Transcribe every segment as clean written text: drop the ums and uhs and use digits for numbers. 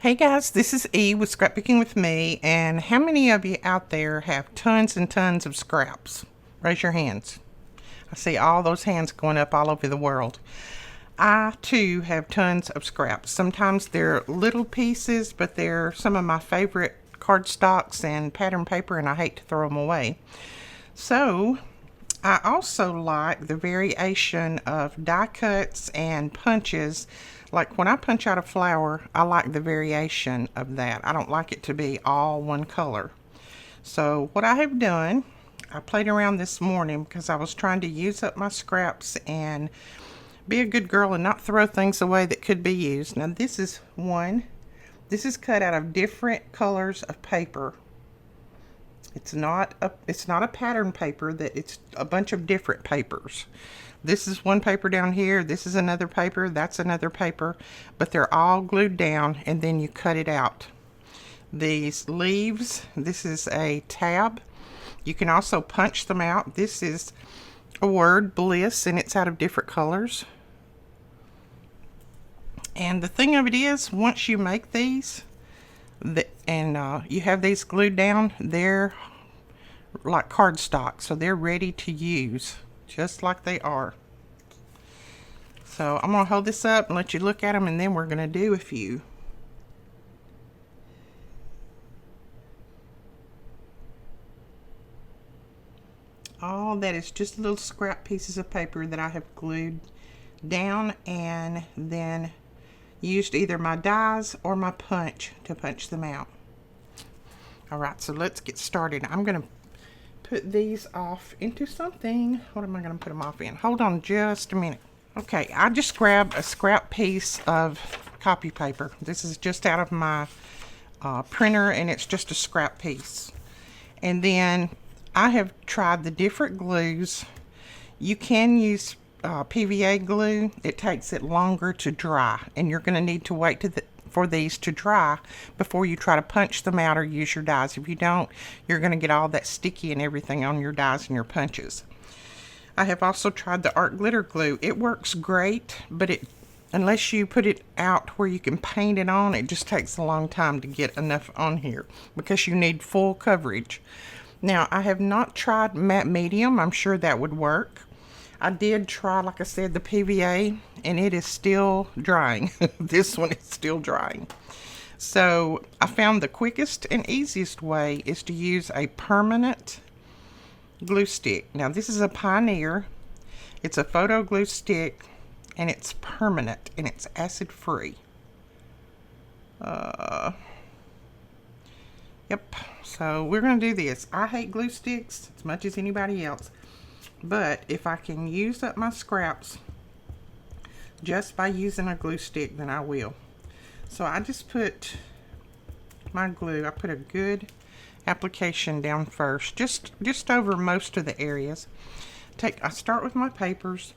Hey guys, this is E with Scrapbooking with Me, and how many of you out there have tons and tons of scraps? Raise your hands. I see all those hands going up all over the world. I too have tons of scraps. Sometimes they're little pieces, but they're some of my favorite cardstocks and pattern paper, and I hate to throw them away. So I also like the variation of die cuts and punches. Like when I punch out a flower, I like the variation of that. I don't like it to be all one color. So what I have done, I played around this morning because I was trying to use up my scraps and be a good girl and not throw things away that could be used. Now this is one. This is cut out of different colors of paper. It's not a pattern paper, that it's a bunch of different papers. This is one paper down here, this is another paper, that's another paper, but they're all glued down and then you cut it out. These leaves, this is a tab. You can also punch them out. This is a word, bliss, and it's out of different colors. And the thing of it is, once you make these, you have these glued down, they're like cardstock, so they're ready to use just like they are. So I'm going to hold this up and let you look at them, and then we're going to do a few. All that is just little scrap pieces of paper that I have glued down and then used either my dies or my punch to punch them out. Alright, so let's get started. I'm going to put these off into something. What am I going to put them off in? Hold on just a minute. Okay, I just grabbed a scrap piece of copy paper. This is just out of my printer, and it's just a scrap piece. And then I have tried the different glues. You can use PVA glue. It takes it longer to dry, and you're going to need to wait for these to dry before you try to punch them out or use your dies. If you don't, you're going to get all that sticky and everything on your dies and your punches. I have also tried the art glitter glue. It works great, but unless you put it out where you can paint it on, it just takes a long time to get enough on here because you need full coverage. Now, I have not tried matte medium. I'm sure that would work. I did try, like I said, the PVA, and it is still drying. This one is still drying. So I found the quickest and easiest way is to use a permanent glue stick. Now this is a Pioneer. It's a photo glue stick, and it's permanent, and it's acid free. Yep. So we're going to do this. I hate glue sticks as much as anybody else, but if I can use up my scraps just by using a glue stick, then I will. So I just put my glue, I put a good application down first, just over most of the areas. I start with my papers,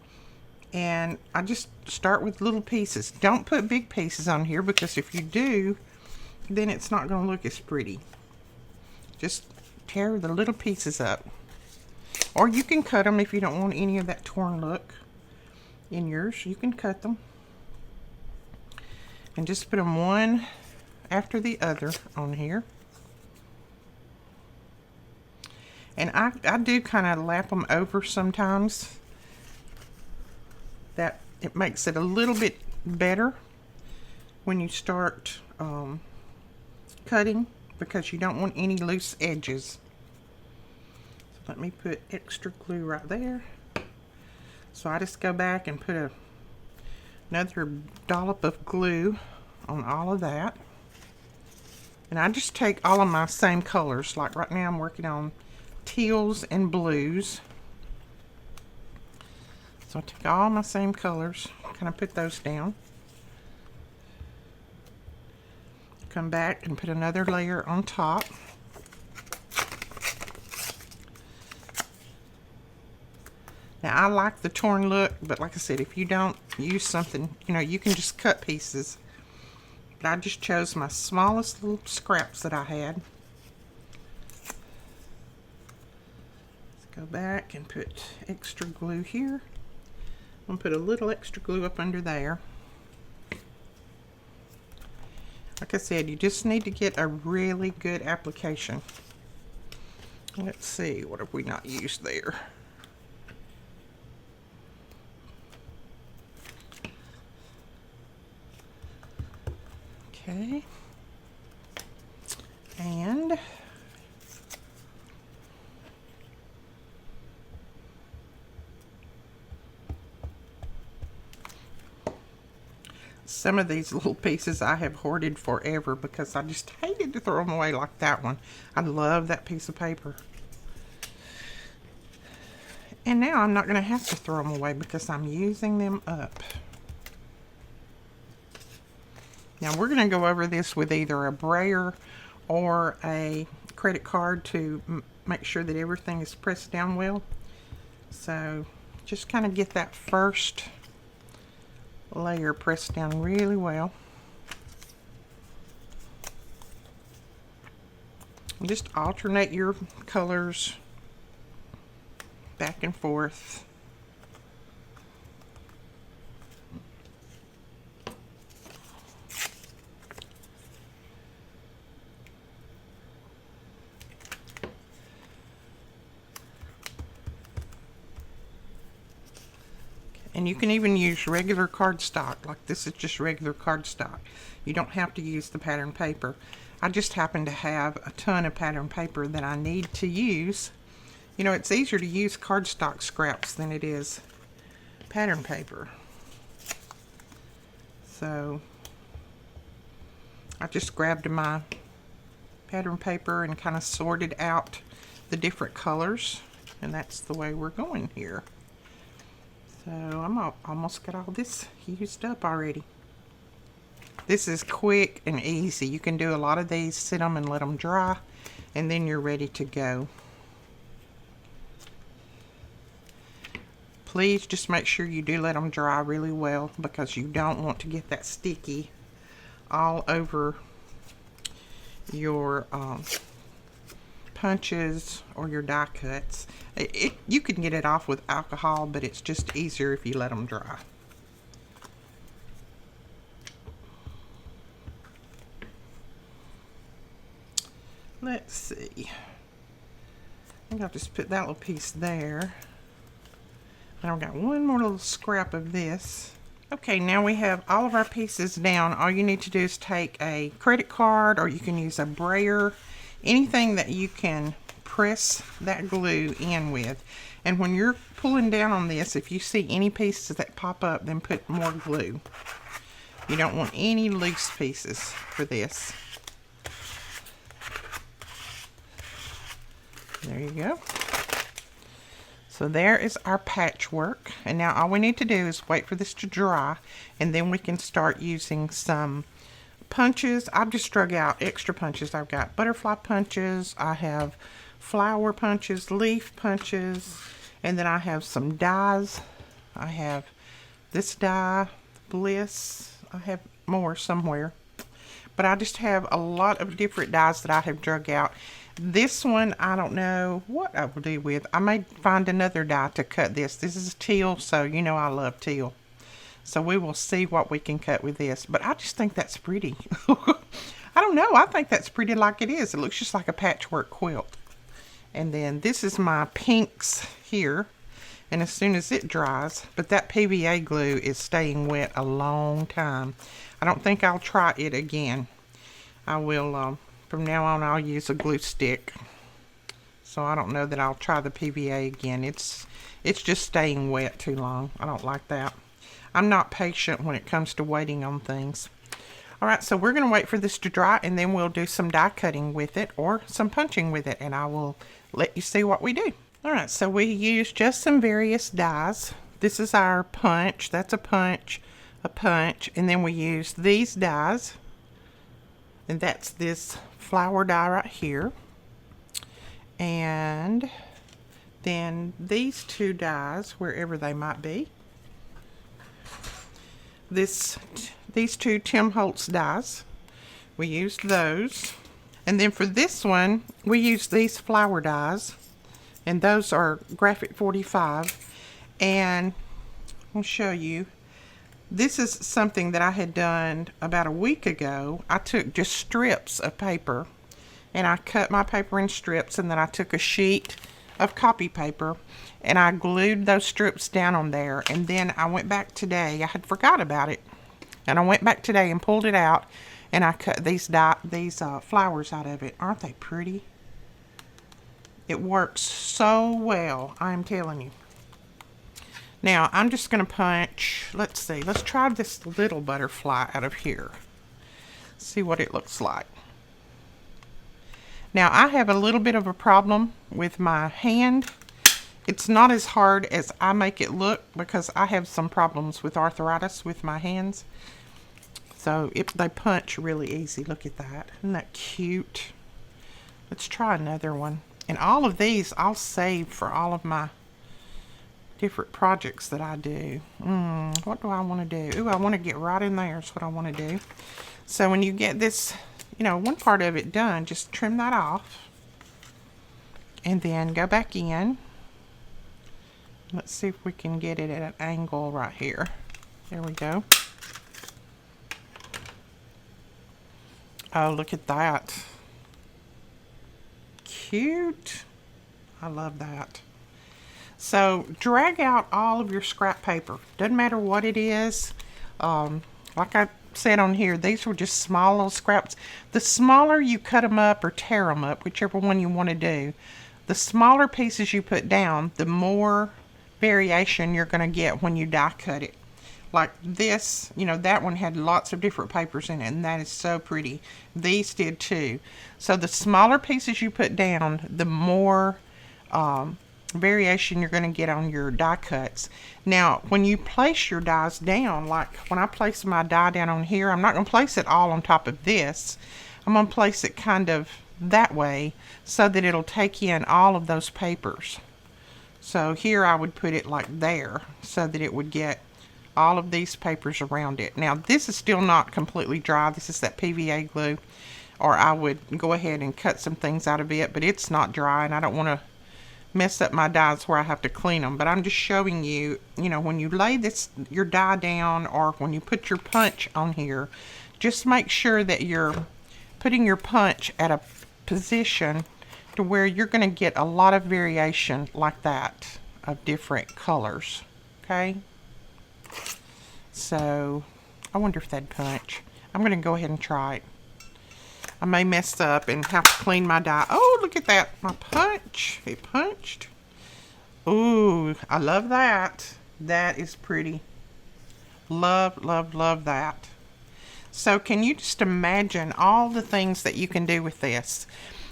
and I just start with little pieces. Don't put big pieces on here, because if you do, then it's not going to look as pretty. Just tear the little pieces up, or you can cut them if you don't want any of that torn look in yours. You can cut them and just put them one after the other on here. And I do kind of lap them over sometimes. That it makes it a little bit better when you start cutting, because you don't want any loose edges. So let me put extra glue right there. So I just go back and put another dollop of glue on all of that. And I just take all of my same colors. Like right now I'm working on teals and blues. So I take all my same colors, kind of put those down. Come back and put another layer on top. Now I like the torn look, but like I said, if you don't use something, you can just cut pieces. But I just chose my smallest little scraps that I had. Go back and put extra glue here. I'm going to put a little extra glue up under there. Like I said, you just need to get a really good application. Let's see, what have we not used there? Okay. And some of these little pieces I have hoarded forever because I just hated to throw them away, like that one. I love that piece of paper. And now I'm not going to have to throw them away because I'm using them up. Now we're going to go over this with either a brayer or a credit card to make sure that everything is pressed down well. So just kind of get that first layer pressed down really well. And just alternate your colors back and forth. And you can even use regular cardstock, like this is just regular cardstock. You don't have to use the pattern paper. I just happen to have a ton of pattern paper that I need to use. You know, it's easier to use cardstock scraps than it is pattern paper. So I just grabbed my pattern paper and kind of sorted out the different colors, and that's the way we're going here. So I'm almost got all this used up already. This is quick and easy. You can do a lot of these, sit them and let them dry, and then you're ready to go. Please just make sure you do let them dry really well, because you don't want to get that sticky all over your punches or your die cuts. You can get it off with alcohol, but it's just easier if you let them dry. Let's see. I think I'll just put that little piece there. And I've got one more little scrap of this. Okay, now we have all of our pieces down. All you need to do is take a credit card, or you can use a brayer, anything that you can press that glue in with. And when you're pulling down on this, if you see any pieces that pop up, then put more glue. You don't want any loose pieces for this. There you go. So there is our patchwork, and now all we need to do is wait for this to dry, and then we can start using some punches. I've just drug out extra punches. I've got butterfly punches, I have flower punches, leaf punches, and then I have some dies. I have this die, Bliss. I have more somewhere, but I just have a lot of different dies that I have drug out. This one, I don't know what I will do with. I may find another die to cut this. This is teal, so you know I love teal. So we will see what we can cut with this. But I just think that's pretty. I don't know. I think that's pretty like it is. It looks just like a patchwork quilt. And then this is my pinks here. And as soon as it dries, but that PVA glue is staying wet a long time. I don't think I'll try it again. I will... From now on, I'll use a glue stick. So I don't know that I'll try the PVA again. It's just staying wet too long. I don't like that. I'm not patient when it comes to waiting on things. Alright, so we're going to wait for this to dry, and then we'll do some die cutting with it or some punching with it, and I will let you see what we do. Alright, so we use just some various dies. This is our punch. That's a punch, and then we use these dies. And that's this flower die right here. And then these two dies, wherever they might be. These two Tim Holtz dies. We used those. And then for this one, we use these flower dies. And those are Graphic 45. And I'll show you. This is something that I had done about a week ago. I took just strips of paper and I cut my paper in strips, and then I took a sheet of copy paper and I glued those strips down on there. And then I went back today, I had forgot about it, and I went back today and pulled it out, and I cut these flowers out of it. Aren't they pretty? It works so well, I'm telling you. Now I'm just going to punch, let's see, let's try this little butterfly out of here. See what it looks like. Now I have a little bit of a problem with my hand. It's not as hard as I make it look because I have some problems with arthritis with my hands. So they punch really easy. Look at that. Isn't that cute? Let's try another one. And all of these I'll save for all of my different projects that I do. What do I want to do? Ooh, I want to get right in there is what I want to do. So when you get this, one part of it done, just trim that off. And then go back in. Let's see if we can get it at an angle right here. There we go. Oh, look at that. Cute. I love that. So drag out all of your scrap paper. Doesn't matter what it is. Like I said on here, these were just small little scraps. The smaller you cut them up or tear them up, whichever one you want to do, the smaller pieces you put down, the more variation you're going to get when you die cut it. Like this, that one had lots of different papers in it, and that is so pretty. These did too. So the smaller pieces you put down, the more variation you're going to get on your die cuts. Now, when you place your dies down, like when I place my die down on here, I'm not going to place it all on top of this. I'm going to place it kind of that way so that it'll take in all of those papers. So here I would put it like there so that it would get all of these papers around it. Now this is still not completely dry. This is that PVA glue, or I would go ahead and cut some things out of it, but it's not dry and I don't want to mess up my dies where I have to clean them. But I'm just showing you, when you lay your die down, or when you put your punch on here, just make sure that you're putting your punch at a position to where you're going to get a lot of variation like that of different colors. Okay, so I wonder if that'd punch. I'm going to go ahead and try it. I may mess up and have to clean my die. Oh, look at that. My punch. It punched. Ooh, I love that. That is pretty. Love, love, love that. So can you just imagine all the things that you can do with this?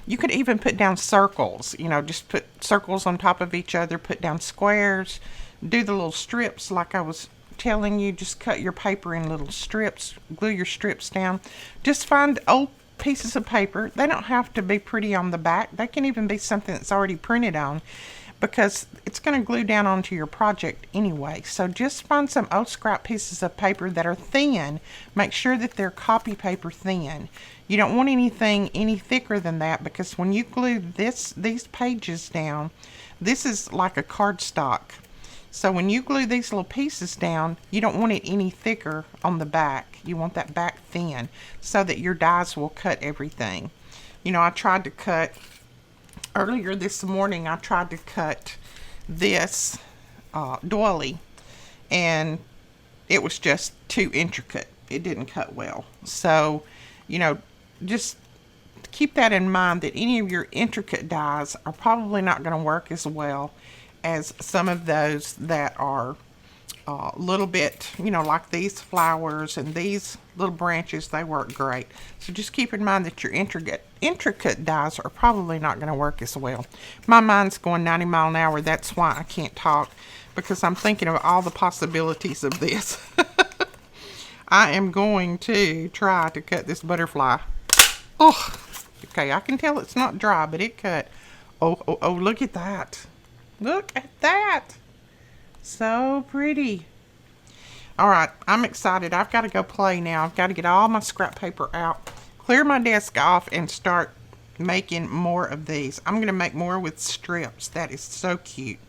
You could even put down circles, just put circles on top of each other, put down squares, do the little strips like I was telling you. Just cut your paper in little strips, glue your strips down. Just find old pieces of paper. They don't have to be pretty on the back. They can even be something that's already printed on, because it's going to glue down onto your project anyway. So just find some old scrap pieces of paper that are thin. Make sure that they're copy paper thin. You don't want anything any thicker than that, because when you glue these pages down, this is like a cardstock. So when you glue these little pieces down, you don't want it any thicker on the back. You want that back thin so that your dies will cut everything. I tried to cut, earlier this morning, I tried to cut this doily, and it was just too intricate. It didn't cut well. So, just keep that in mind, that any of your intricate dies are probably not going to work as well as some of those that are a little bit, like these flowers and these little branches. They work great. So just keep in mind that your intricate dies are probably not going to work as well. My mind's going 90 miles an hour. That's why I can't talk, because I'm thinking of all the possibilities of this. I am going to try to cut this butterfly. Oh, okay, I can tell it's not dry, but it cut. Oh, look at that. Look at that. So pretty. All right, I'm excited. I've got to go play now. I've got to get all my scrap paper out, clear my desk off, and start making more of these. I'm going to make more with strips. That is so cute.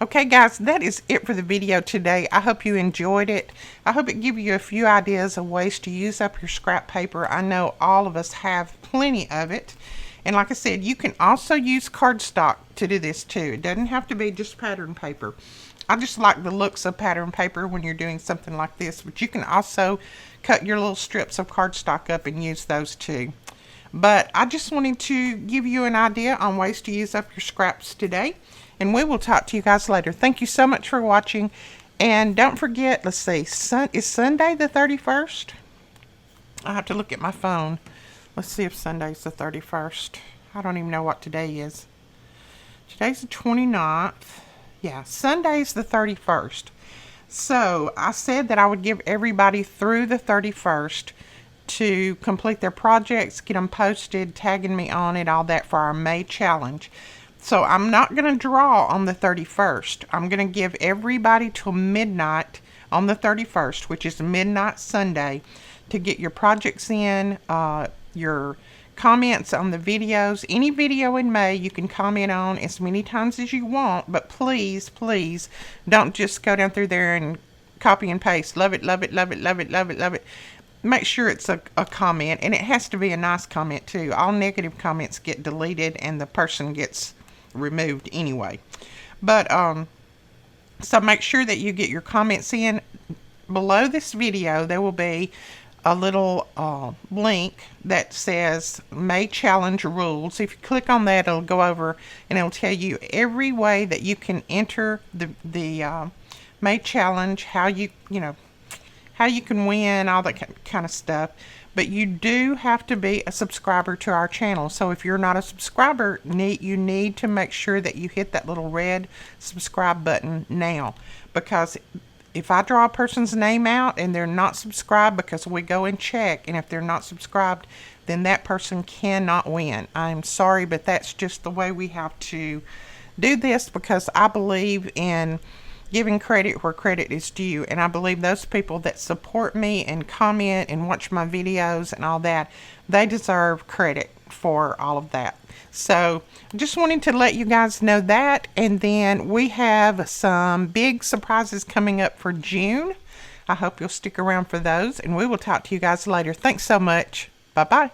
Okay guys, that is it for the video today. I hope you enjoyed it. I hope it gave you a few ideas of ways to use up your scrap paper. I know all of us have plenty of it. And like I said, you can also use cardstock to do this too. It doesn't have to be just pattern paper. I just like the looks of pattern paper when you're doing something like this, but you can also cut your little strips of cardstock up and use those too. But I just wanted to give you an idea on ways to use up your scraps today, and we will talk to you guys later. Thank you so much for watching, and don't forget, let's see, is Sunday the 31st? I have to look at my phone. Let's see if Sunday's the 31st. I don't even know what today is. Today's the 29th. Yeah, Sunday's the 31st. So I said that I would give everybody through the 31st to complete their projects, get them posted, tagging me on it, all that for our May challenge. So I'm not going to draw on the 31st. I'm going to give everybody till midnight on the 31st, which is midnight Sunday, to get your projects in, your comments on the videos. Any video in May you can comment on as many times as you want, but please, please don't just go down through there and copy and paste. Love it, love it, love it, love it, love it, love it. Make sure it's a comment, and it has to be a nice comment too. All negative comments get deleted and the person gets removed anyway. But so make sure that you get your comments in. Below this video there will be a little link that says May Challenge Rules. If you click on that, it'll go over and it'll tell you every way that you can enter the May Challenge, how you can win, all that kind of stuff. But you do have to be a subscriber to our channel. So if you're not a subscriber, you need to make sure that you hit that little red subscribe button now, because if I draw a person's name out and they're not subscribed, because we go and check, and if they're not subscribed, then that person cannot win. I'm sorry, but that's just the way we have to do this, because I believe in giving credit where credit is due, and I believe those people that support me and comment and watch my videos and all that, they deserve credit for all of that. So just wanted to let you guys know that. And then we have some big surprises coming up for June. I hope you'll stick around for those, and we will talk to you guys later. Thanks so much. Bye bye.